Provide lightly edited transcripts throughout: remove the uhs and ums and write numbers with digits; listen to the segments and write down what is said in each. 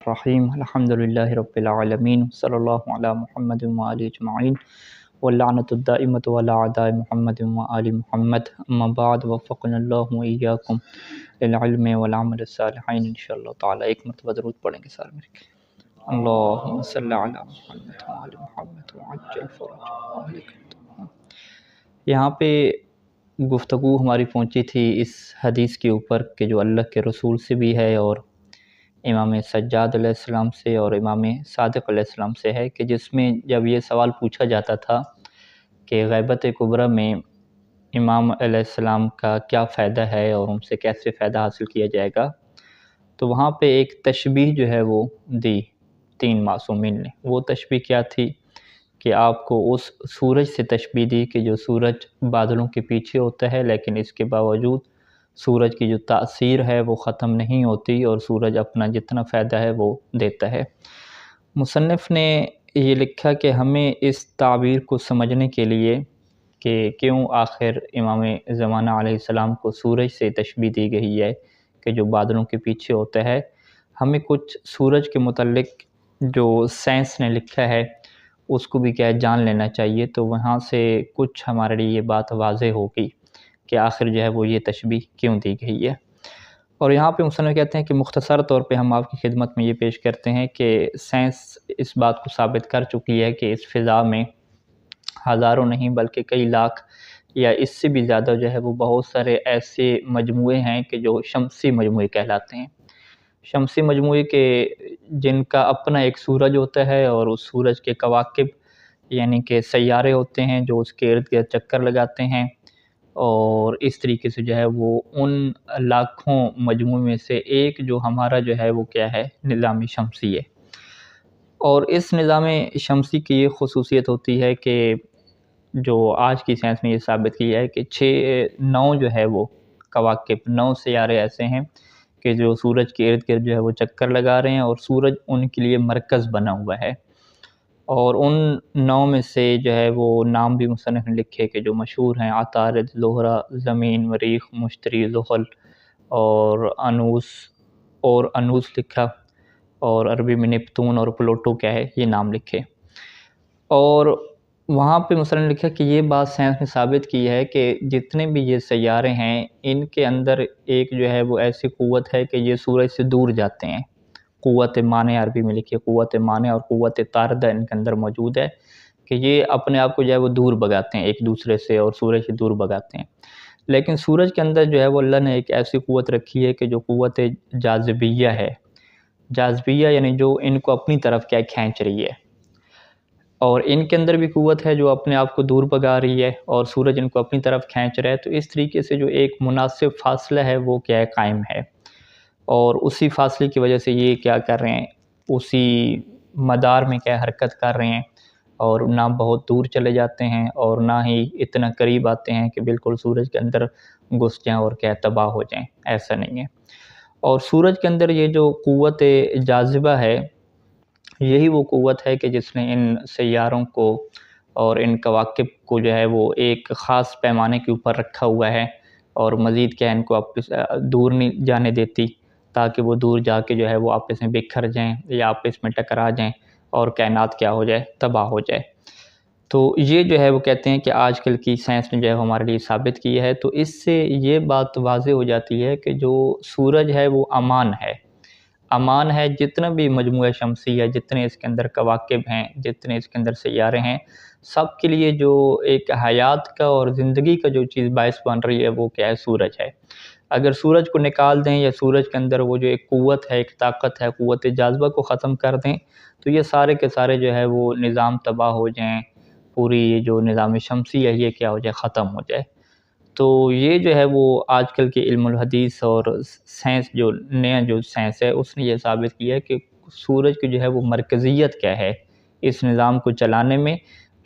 الرحیم الحمدللہ رب العالمین صلی اللہ علی محمد وآلہ اجمعین واللعنۃ الدائمۃ علی اعداء محمد وآل محمد اما بعد وفقنا اللہ وإیاکم للعلم والعمل الصالحین انشاءاللہ تعالی۔ ایک مرتبہ درود پڑھیں گے سارے مل کے۔ اللہم صلی علی محمد وآل محمد وعجل فرجہ۔ یہاں پہ گفتگو ہماری پہنچی تھی اس حدیث کے اوپر کہ جو اللہ کے رسول سے بھی ہے اور امام سجاد علیہ السلام سے اور امام صادق علیہ السلام سے ہے، کہ جس میں جب یہ سوال پوچھا جاتا تھا کہ غیبت کبریٰ میں امام علیہ السلام کا کیا فائدہ ہے اور ان سے کیسے فائدہ حاصل کیا جائے گا، تو وہاں پہ ایک تشبیہ جو ہے وہ دی تین معصومین نے۔ وہ تشبیہ کیا تھی کہ آپ کو اس سورج سے تشبیہ دی کہ جو سورج بادلوں کے پیچھے ہوتا ہے، لیکن اس کے باوجود سورج کی جو تاثیر ہے وہ ختم نہیں ہوتی اور سورج اپنا جتنا فائدہ ہے وہ دیتا ہے۔ مصنف نے یہ لکھا کہ ہمیں اس تعبیر کو سمجھنے کے لیے کہ کیوں آخر امام زمانہ علیہ السلام کو سورج سے تشبیہ دی گئی ہے کہ جو بادلوں کے پیچھے ہوتا ہے، ہمیں کچھ سورج کے متعلق جو سائنس نے لکھا ہے اس کو بھی کیا جان لینا چاہیے، تو وہاں سے کچھ ہمارے لیے یہ بات واضح ہوگی کہ آخر جو ہے وہ یہ تشبیہ کیوں دی گئی ہے۔ اور یہاں پہ مصنف کہتے ہیں کہ مختصر طور پہ ہم آپ کی خدمت میں یہ پیش کرتے ہیں کہ سائنس اس بات کو ثابت کر چکی ہے کہ اس فضا میں ہزاروں نہیں بلکہ کئی لاکھ یا اس سے بھی زیادہ جو ہے وہ بہت سارے ایسے مجموعے ہیں کہ جو شمسی مجموعے کہلاتے ہیں۔ شمسی مجموعے کے جن کا اپنا ایک سورج ہوتا ہے اور اس سورج کے کواکب یعنی کہ سیارے ہوتے ہیں جو اس کے ارد گرد چکر لگاتے ہیں، اور اس طریقے سے جو ہے وہ ان لاکھوں مجموعے میں سے ایک جو ہمارا جو ہے وہ کیا ہے نظام شمسی ہے۔ اور اس نظام شمسی کی یہ خصوصیت ہوتی ہے کہ جو آج کی سائنس نے یہ ثابت کیا ہے کہ 9 جو ہے وہ کواکب 9 سیارے ایسے ہیں کہ جو سورج کے ارد گرد جو ہے وہ چکر لگا رہے ہیں اور سورج ان کے لیے مرکز بنا ہوا ہے۔ اور ان 9 میں سے جو ہے وہ نام بھی مصنف نے لکھے کہ جو مشہور ہیں: عطارد، زہرہ، زمین، مریخ، مشتری، زحل اور انوس لکھا، اور عربی میں نیپتون اور پلوٹو کیا ہے یہ نام لکھے۔ اور وہاں پہ مصنف نے لکھا کہ یہ بات سائنس نے ثابت کی ہے کہ جتنے بھی یہ سیارے ہیں ان کے اندر ایک جو ہے وہ ایسی قوت ہے کہ یہ سورج سے دور جاتے ہیں۔ قوت مانع عربی میں لکھی ہے، قوت مانع اور قوت طاردہ ان کے اندر موجود ہے کہ یہ اپنے آپ کو جو ہے وہ دور بھگاتے ہیں ایک دوسرے سے اور سورج سے دور بھگاتے ہیں۔ لیکن سورج کے اندر جو ہے وہ اللہ نے ایک ایسی قوت رکھی ہے کہ جو قوت جاذبیہ ہے۔ جاذبیہ یعنی جو ان کو اپنی طرف کیا کھینچ رہی ہے، اور ان کے اندر بھی قوت ہے جو اپنے آپ کو دور بھگا رہی ہے اور سورج ان کو اپنی طرف کھینچ رہا ہے۔ تو اس طریقے سے جو ایک مناسب فاصلہ ہے وہ کیا ہے قائم ہے، اور اسی فاصلے کی وجہ سے یہ کیا کر رہے ہیں، اسی مدار میں کیا حرکت کر رہے ہیں، اور نہ بہت دور چلے جاتے ہیں اور نہ ہی اتنا قریب آتے ہیں کہ بالکل سورج کے اندر گھس جائیں اور کیا تباہ ہو جائیں، ایسا نہیں ہے۔ اور سورج کے اندر یہ جو قوت جاذبہ ہے یہی وہ قوت ہے کہ جس نے ان سیاروں کو اور ان کواکب کو جو ہے وہ ایک خاص پیمانے کے اوپر رکھا ہوا ہے، اور مزید کیا ان کو دور نہیں جانے دیتی تاکہ وہ دور جا کے جو ہے وہ آپس میں بکھر جائیں یا آپس میں ٹکرا جائیں اور کائنات کیا ہو جائے، تباہ ہو جائے۔ تو یہ جو ہے وہ کہتے ہیں کہ آج کل کی سائنس نے جو ہے ہمارے لیے ثابت کی ہے، تو اس سے یہ بات واضح ہو جاتی ہے کہ جو سورج ہے وہ امان ہے۔ جتنا بھی مجموعہ شمسی ہے، جتنے اس کے اندر کواکب ہیں، جتنے اس کے اندر سیارے ہیں، سب کے لیے جو ایک حیات کا اور زندگی کا جو چیز باعث بن رہی ہے وہ کیا ہے، سورج ہے۔ اگر سورج کو نکال دیں یا سورج کے اندر وہ جو ایک قوت ہے، ایک طاقت ہے، قوت جاذبہ کو ختم کر دیں تو یہ سارے کے سارے جو ہے وہ نظام تباہ ہو جائیں، پوری یہ جو نظام شمسی ہے یہ کیا ہو جائے، ختم ہو جائے۔ تو یہ جو ہے وہ آج کل کے علم الحدیث اور سائنس جو نیا جو سائنس ہے اس نے یہ ثابت کیا ہے کہ سورج کی جو ہے وہ مرکزیت کیا ہے، اس نظام کو چلانے میں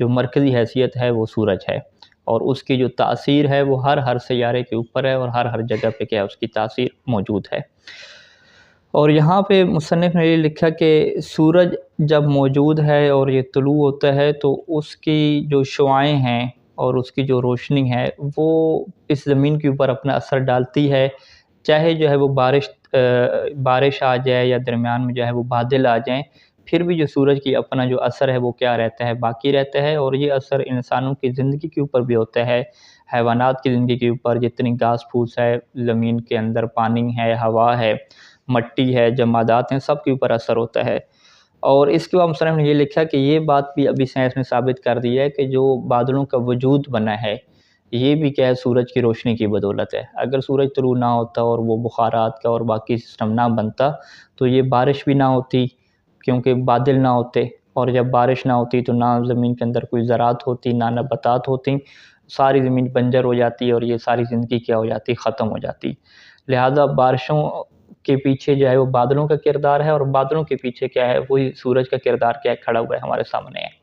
جو مرکزی حیثیت ہے وہ سورج ہے، اور اس کی جو تاثیر ہے وہ ہر سیارے کے اوپر ہے اور ہر جگہ پہ کیا ہے اس کی تاثیر موجود ہے۔ اور یہاں پہ مصنف نے یہ لکھا کہ سورج جب موجود ہے اور یہ طلوع ہوتا ہے تو اس کی جو شعاعیں ہیں اور اس کی جو روشنی ہے وہ اس زمین کے اوپر اپنا اثر ڈالتی ہے، چاہے جو ہے وہ بارش آ جائے یا درمیان میں جو ہے وہ بادل آ جائیں، پھر بھی جو سورج کی اپنا جو اثر ہے وہ کیا رہتا ہے، باقی رہتا ہے، اور یہ اثر انسانوں کی زندگی کے اوپر بھی ہوتا ہے، حیوانات کی زندگی کے اوپر، جتنی گھاس پھوس ہے زمین کے اندر، پانی ہے، ہوا ہے، مٹی ہے، جمادات ہیں، سب کے اوپر اثر ہوتا ہے۔ اور اس کے بعد مصنف نے یہ لکھا کہ یہ بات بھی ابھی سائنس نے ثابت کر دی ہے کہ جو بادلوں کا وجود بنا ہے یہ بھی کیا ہے، سورج کی روشنی کی بدولت ہے۔ اگر سورج طلوع نہ ہوتا اور وہ بخارات کا اور باقی سسٹم نہ بنتا تو یہ بارش بھی نہ ہوتی، کیونکہ بادل نہ ہوتے، اور جب بارش نہ ہوتی تو نہ زمین کے اندر کوئی زراعت ہوتی، نہ نباتات ہوتی، ساری زمین بنجر ہو جاتی اور یہ ساری زندگی کیا ہو جاتی، ختم ہو جاتی۔ لہذا بارشوں کے پیچھے جو ہے وہ بادلوں کا کردار ہے، اور بادلوں کے پیچھے کیا ہے، وہی سورج کا کردار کیا ہے، کھڑا ہوا ہے، ہمارے سامنے ہے۔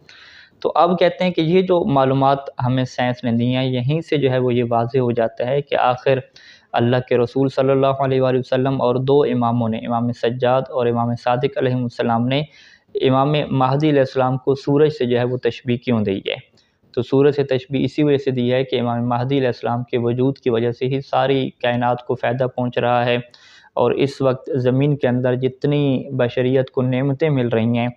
تو اب کہتے ہیں کہ یہ جو معلومات ہمیں سائنس نے دی ہیں، یہیں سے جو ہے وہ یہ واضح ہو جاتا ہے کہ آخر اللہ کے رسول صلی اللہ علیہ وآلہ وسلم اور دو اماموں نے، امام سجاد اور امام صادق علیہ السلام نے امام مہدی علیہ السلام کو سورج سے جو ہے وہ تشبیہ کیوں دی ہے؟ تو سورج سے تشبیہ اسی وجہ سے دی ہے کہ امام مہدی علیہ السلام کے وجود کی وجہ سے ہی ساری کائنات کو فائدہ پہنچ رہا ہے، اور اس وقت زمین کے اندر جتنی بشریت کو نعمتیں مل رہی ہیں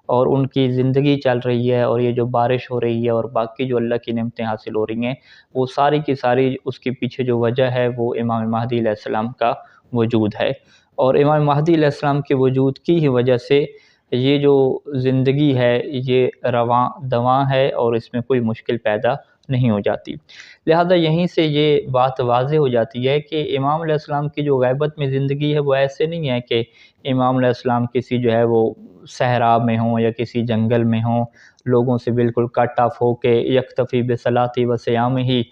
اور ان کی زندگی چل رہی ہے، اور یہ جو بارش ہو رہی ہے اور باقی جو اللہ کی نعمتیں حاصل ہو رہی ہیں، وہ ساری کی ساری اس کے پیچھے جو وجہ ہے وہ امام مہدی علیہ السلام کا وجود ہے۔ اور امام مہدی علیہ السلام کے وجود کی ہی وجہ سے یہ جو زندگی ہے یہ رواں دواں ہے، اور اس میں کوئی مشکل پیدا نہیں ہو جاتی۔ لہذا یہیں سے یہ بات واضح ہو جاتی ہے کہ امام علیہ السلام کی جو غیبت میں زندگی ہے وہ ایسے نہیں ہے کہ امام علیہ السلام کسی جو ہے وہ صحرا میں ہوں یا کسی جنگل میں ہوں، لوگوں سے بالکل کٹ آف ہو کے یکتفی بصلاتی و سیام ہی،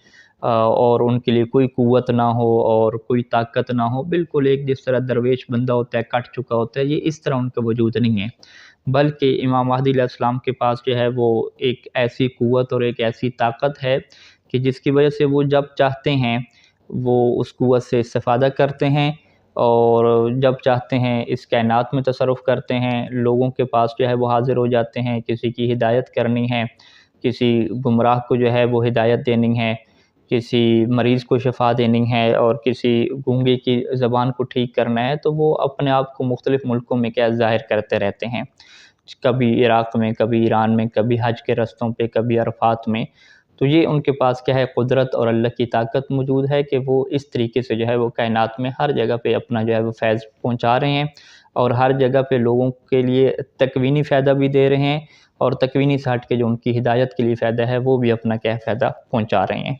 اور ان کے لیے کوئی قوت نہ ہو اور کوئی طاقت نہ ہو، بالکل ایک جس طرح درویش بندہ ہوتا ہے، کٹ چکا ہوتا ہے، یہ اس طرح ان کا وجود نہیں ہے، بلکہ امام مہدی علیہ السلام کے پاس جو ہے وہ ایک ایسی قوت اور ایک ایسی طاقت ہے کہ جس کی وجہ سے وہ جب چاہتے ہیں وہ اس قوت سے استفادہ کرتے ہیں، اور جب چاہتے ہیں اس کائنات میں تصرف کرتے ہیں، لوگوں کے پاس جو ہے وہ حاضر ہو جاتے ہیں، کسی کی ہدایت کرنی ہے، کسی گمراہ کو جو ہے وہ ہدایت دینی ہے، کسی مریض کو شفا دینی ہے، اور کسی گونگے کی زبان کو ٹھیک کرنا ہے، تو وہ اپنے آپ کو مختلف ملکوں میں کیا ظاہر کرتے رہتے ہیں، کبھی عراق میں، کبھی ایران میں، کبھی حج کے رستوں پہ، کبھی عرفات میں۔ تو یہ ان کے پاس کیا ہے، قدرت اور اللہ کی طاقت موجود ہے کہ وہ اس طریقے سے جو ہے وہ کائنات میں ہر جگہ پہ اپنا جو ہے وہ فیض پہنچا رہے ہیں، اور ہر جگہ پہ لوگوں کے لیے تکوینی فائدہ بھی دے رہے ہیں، اور تکوینی سے ہٹ کے جو ان کی ہدایت کے لیے فائدہ ہے وہ بھی اپنا کیا فائدہ پہنچا رہے ہیں۔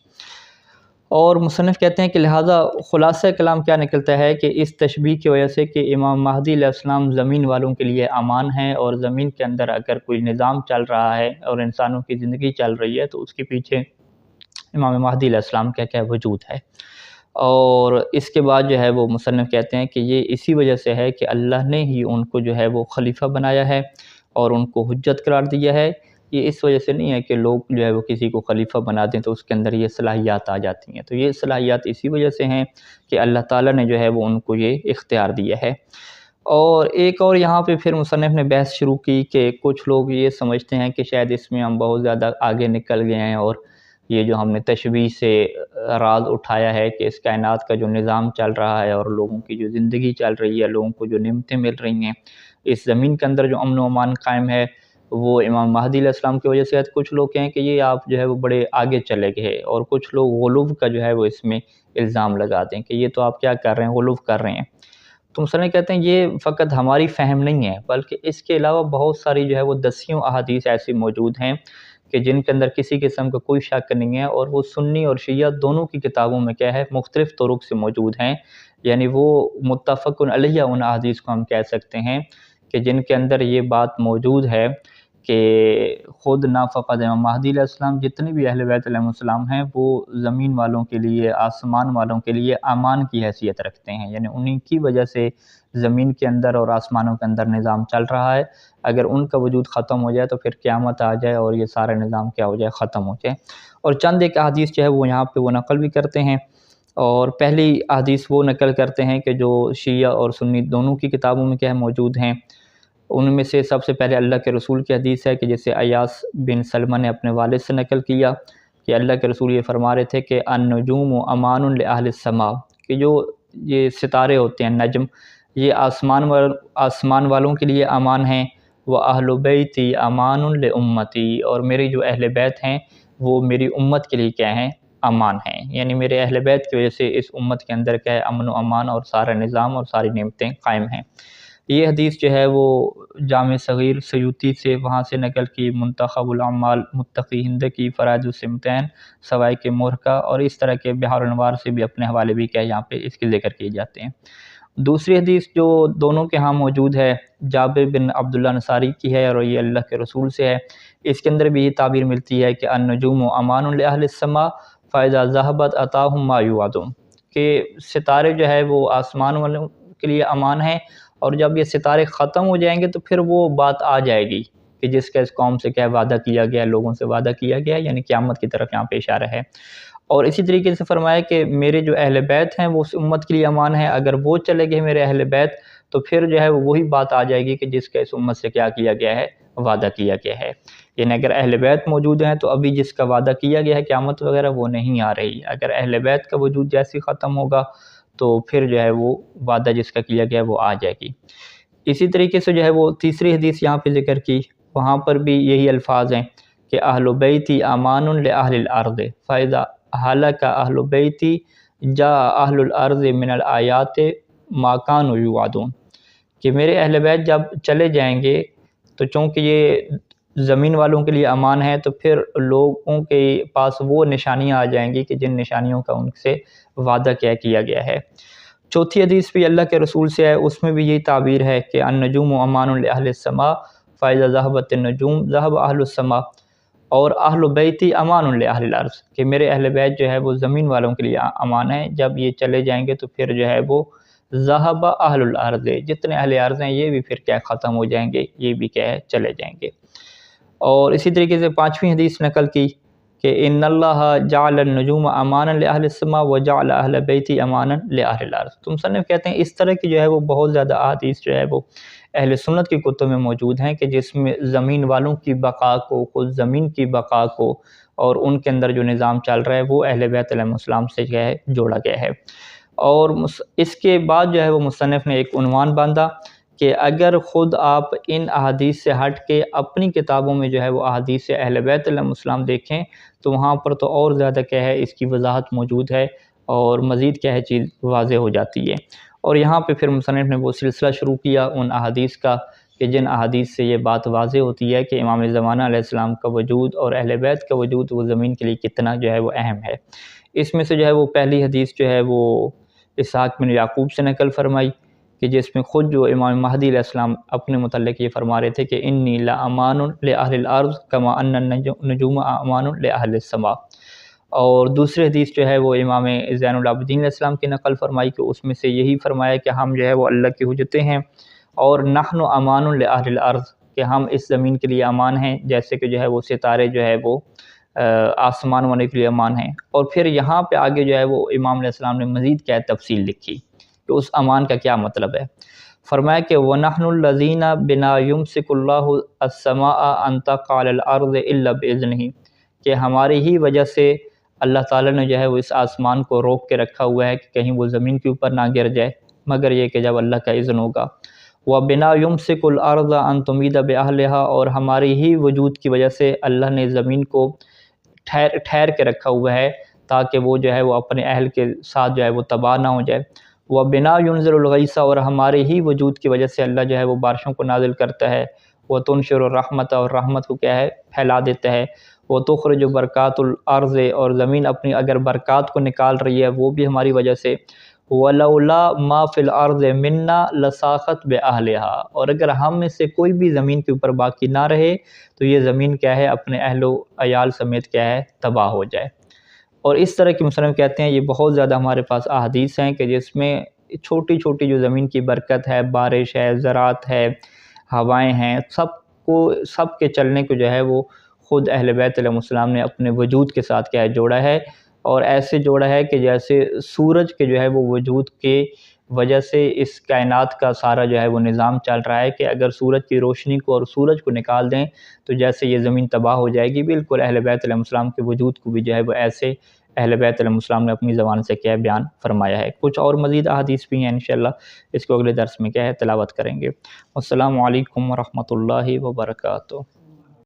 اور مصنف کہتے ہیں کہ لہٰذا خلاصہ کلام کیا نکلتا ہے کہ اس تشبیہ کی وجہ سے کہ امام مہدی علیہ السلام زمین والوں کے لیے امان ہے، اور زمین کے اندر اگر کوئی نظام چل رہا ہے اور انسانوں کی زندگی چل رہی ہے تو اس کے پیچھے امام مہدی علیہ السلام کا کیا وجود ہے۔ اور اس کے بعد جو ہے وہ مصنف کہتے ہیں کہ یہ اسی وجہ سے ہے کہ اللہ نے ہی ان کو جو ہے وہ خلیفہ بنایا ہے اور ان کو حجت قرار دیا ہے۔ یہ اس وجہ سے نہیں ہے کہ لوگ جو ہے وہ کسی کو خلیفہ بنا دیں تو اس کے اندر یہ صلاحیات آ جاتی ہیں، تو یہ صلاحیات اسی وجہ سے ہیں کہ اللہ تعالیٰ نے جو ہے وہ ان کو یہ اختیار دیا ہے۔ اور ایک اور یہاں پہ پھر مصنف نے بحث شروع کی کہ کچھ لوگ یہ سمجھتے ہیں کہ شاید اس میں ہم بہت زیادہ آگے نکل گئے ہیں، اور یہ جو ہم نے تشبیہ سے راز اٹھایا ہے کہ اس کائنات کا جو نظام چل رہا ہے اور لوگوں کی جو زندگی چل رہی ہے، لوگوں کو جو نعمتیں مل رہی ہیں، اس زمین کے اندر جو امن و امان قائم ہے وہ امام مہدی علیہ السلام کی وجہ سے ہے۔ کچھ لوگ کہیں کہ یہ آپ جو ہے وہ بڑے آگے چلے گئے، اور کچھ لوگ غلو کا جو ہے وہ اس میں الزام لگا دیں کہ یہ تو آپ کیا کر رہے ہیں، غلو کر رہے ہیں۔ تو مصنف کہتے ہیں یہ فقط ہماری فہم نہیں ہے، بلکہ اس کے علاوہ بہت ساری جو ہے وہ دسیوں احادیث ایسی موجود ہیں کہ جن کے اندر کسی قسم کا کوئی شک نہیں ہے، اور وہ سنی اور شیعہ دونوں کی کتابوں میں کیا ہے، مختلف طرق سے موجود ہیں، یعنی وہ متفق علیہ ان احادیث کو ہم کہہ سکتے ہیں کہ جن کے اندر یہ بات موجود ہے کہ خود نہ فقط امام مہدی علیہ السلام، جتنے بھی اہل بیت علیہ السلام ہیں وہ زمین والوں کے لیے، آسمان والوں کے لیے امان کی حیثیت رکھتے ہیں، یعنی انہی کی وجہ سے زمین کے اندر اور آسمانوں کے اندر نظام چل رہا ہے۔ اگر ان کا وجود ختم ہو جائے تو پھر قیامت آ جائے اور یہ سارا نظام کیا ہو جائے، ختم ہو جائے۔ اور چند ایک احادیث جو ہے وہ یہاں پہ وہ نقل بھی کرتے ہیں، اور پہلی احادیث وہ نقل کرتے ہیں کہ جو شیعہ اور سنی دونوں کی کتابوں میں کیا ہے موجود ہیں۔ ان میں سے سب سے پہلے اللہ کے رسول کی حدیث ہے کہ جسے ایاس بن سلمہ نے اپنے والد سے نقل کیا کہ اللہ کے رسول یہ فرما رہے تھے کہ النجوم امان لأہل السماء، کہ جو یہ ستارے ہوتے ہیں نجم، یہ آسمان والوں کے لیے امان ہیں، وَأَهْلُ بَيْتِي أَمَانٌ لِأُمَّتِي، اور میری جو اہل بیت ہیں وہ میری امت کے لیے کیا ہیں؟ امان ہیں، یعنی میرے اہل بیت کی وجہ سے اس امت کے اندر کیا ہے؟ امن و امان اور سارا نظام اور ساری نعمتیں قائم ہیں۔ یہ حدیث جو ہے وہ جامع صغیر سیوطی سے وہاں سے نقل کی، منتخب الاعمال متقی ہند کی، فرائض السمتین، سوائق مرکہ، اور اس طرح کے بحار الانوار سے بھی اپنے حوالے بھی کیا ہے یہاں پہ اس کے ذکر کیے جاتے ہیں۔ دوسری حدیث جو دونوں کے ہاں موجود ہے، جابر بن عبداللہ انصاری کی ہے اور یہ اللہ کے رسول سے ہے، اس کے اندر بھی یہ تعبیر ملتی ہے کہ النجوم امان لأہل السماء فاذا ذهبت اتاهم ما يوعدون، کہ ستارے جو ہے وہ آسمان والوں کے لیے امان ہیں، اور جب یہ ستارے ختم ہو جائیں گے تو پھر وہ بات آ جائے گی کہ جس کا اس قوم سے کیا وعدہ کیا گیا، لوگوں سے وعدہ کیا گیا، یعنی قیامت کی طرف یہاں پہ اشارہ ہے۔ اور اسی طریقے سے فرمایا کہ میرے جو اہل بیت ہیں وہ اس امت کے لیے امان ہیں، اگر وہ چلے گئے میرے اہل بیت تو پھر جو ہے وہی بات آ جائے گی کہ جس کا اس امت سے کیا کیا گیا ہے؟ وعدہ کیا گیا ہے۔ یعنی اگر اہل بیت موجود ہیں تو ابھی جس کا وعدہ کیا گیا ہے قیامت وغیرہ وہ نہیں آ رہی، اگر اہل بیت کا وجود جیسے ختم ہوگا تو پھر جو ہے وہ وعدہ جس کا کیا گیا ہے وہ آ جائے گی۔ اسی طریقے سے جو ہے وہ تیسری حدیث یہاں پہ ذکر کی، وہاں پر بھی یہی الفاظ ہیں کہ اہل بیتی امان لأہل الارض فاذا ہلک اہل بیتی جاء اہل الارض من الآیات ما کانوا یوعدون، کہ میرے اہل بیت جب چلے جائیں گے تو چونکہ یہ زمین والوں کے لیے امان ہے تو پھر لوگوں کے پاس وہ نشانیاں آ جائیں گی کہ جن نشانیوں کا ان سے وعدہ کیا گیا ہے۔ چوتھی حدیث بھی اللہ کے رسول سے ہے، اس میں بھی یہی تعبیر ہے کہ النجوم امان لأہل السماء فاذا ذهبت النجوم ذهب اہل السماء، اور اہل بیتی امان لأہل الارض، کہ میرے اہل بیت جو ہے وہ زمین والوں کے لیے امان ہے، جب یہ چلے جائیں گے تو پھر جو ہے وہ ذہب اہل الارض، جتنے اہل ارض ہیں یہ بھی پھر کیا ختم ہو جائیں گے، یہ بھی کیا ہے چلے جائیں گے۔ اور اسی طریقے سے پانچویں حدیث نقل کی کہ ان اللہ جعل النجوم امانا لأہل السماء وجعل اہل بیتی امانا لأہل الارض۔ تو مصنف کہتے ہیں اس طرح کی جو ہے وہ بہت زیادہ احادیث جو ہے وہ اہل سنت کی کتب میں موجود ہیں کہ جس میں زمین والوں کی بقا کو، خود زمین کی بقا کو اور ان کے اندر جو نظام چل رہا ہے وہ اہل بیت علیہ السلام سے جو ہے جوڑا گیا ہے۔ اور اس کے بعد جو ہے وہ مصنف نے ایک عنوان باندھا کہ اگر خود آپ ان احادیث سے ہٹ کے اپنی کتابوں میں جو ہے وہ احادیث اہل بیت علیہ السلام دیکھیں تو وہاں پر تو اور زیادہ کیا ہے اس کی وضاحت موجود ہے اور مزید کیا ہے چیز واضح ہو جاتی ہے۔ اور یہاں پہ پھر مصنف نے وہ سلسلہ شروع کیا ان احادیث کا کہ جن احادیث سے یہ بات واضح ہوتی ہے کہ امام زمانہ علیہ السلام کا وجود اور اہل بیت کا وجود وہ زمین کے لیے کتنا جو ہے وہ اہم ہے۔ اس میں سے جو ہے وہ پہلی حدیث جو ہے وہ اسحاق بن یعقوب سے نقل فرمائی کہ جس میں خود جو امام مہدی علیہ السلام اپنے متعلق یہ فرما رہے تھے کہ انی لامان لأہل الارض کما ان النجوم امان لأہل السماء۔ اور دوسری حدیث جو ہے وہ امام زین العابدین علیہ السلام کی نقل فرمائی کہ اس میں سے یہی فرمایا کہ ہم جو ہے وہ اللہ کی حجتیں ہیں، اور نحن امان لأہل الارض، کہ ہم اس زمین کے لیے امان ہیں جیسے کہ جو ہے وہ ستارے جو ہے وہ آسمان والے کے لیے امان ہیں۔ اور پھر یہاں پہ آگے جو ہے وہ امام علیہ السلام نے مزید کیا تفصیل لکھی کہ اس امان کا کیا مطلب ہے۔ فرمایا کہ وَنَحْنُ الَّذِينَ بِنَا يُمْسِكُ اللَّهُ السَّمَاءَ أَن تَقَعَ عَلَى الْأَرْضِ إِلَّا بِإِذْنِهِ، کہ ہماری ہی وجہ سے اللہ تعالیٰ نے جو ہے وہ اس آسمان کو روک کے رکھا ہوا ہے کہ کہیں وہ زمین کے اوپر نہ گر جائے مگر یہ کہ جب اللہ کا اذن ہوگا۔ وَبِنَا يُمْسِكُ الْأَرْضَ أَن تُمِيدَ بِأَهْلِهَا، اور ہماری ہی وجود کی وجہ سے اللہ نے زمین کو ٹھہر کے رکھا ہوا ہے تاکہ وہ جو ہے وہ اپنے اہل کے ساتھ جو ہے وہ تباہ نہ ہو جائے۔ وَبِنَا يُنزِلُ الْغَيْثَ، اور ہمارے ہی وجود کی وجہ سے اللہ جو ہے وہ بارشوں کو نازل کرتا ہے۔ وَتُنشِرُ الرَّحْمَةَ، اور رحمت کو کیا ہے پھیلا دیتا ہے۔ وَتُخْرِجُ بَرَكَاتُ الْأَرْضِ، اور زمین اپنی اگر برکات کو نکال رہی ہے وہ بھی ہماری وجہ سے۔ وَلَوْلَا مَا فِي الْأَرْضِ مِنَّا لَسَاخَتْ بِأَهْلِهَا، اور اگر ہم میں سے کوئی بھی زمین کے اوپر باقی نہ رہے تو یہ زمین کیا ہے اپنے اہل و عیال سمیت کیا ہے تباہ ہو جائے۔ اور اس طرح کی مصنف کہتے ہیں یہ بہت زیادہ ہمارے پاس احادیث ہیں کہ جس میں چھوٹی چھوٹی جو زمین کی برکت ہے، بارش ہے، زراعت ہے، ہوائیں ہیں، سب کے چلنے کو جو ہے وہ خود اہل بیت علیہ السلام نے اپنے وجود کے ساتھ کیا ہے جوڑا ہے، اور ایسے جوڑا ہے کہ جیسے سورج کے جو ہے وہ وجود کے وجہ سے اس کائنات کا سارا جو ہے وہ نظام چل رہا ہے کہ اگر سورج کی روشنی کو اور سورج کو نکال دیں تو جیسے یہ زمین تباہ ہو جائے گی، بالکل اہل بیت علیہ السلام کے وجود کو بھی جو ہے وہ ایسے اہل بیت علیہ السلام نے اپنی زبان سے کیا بیان فرمایا ہے۔ کچھ اور مزید احادیث بھی ہیں، انشاءاللہ اس کو اگلے درس میں کیا ہے تلاوت کریں گے۔ السلام علیکم ورحمۃ اللہ وبرکاتہ۔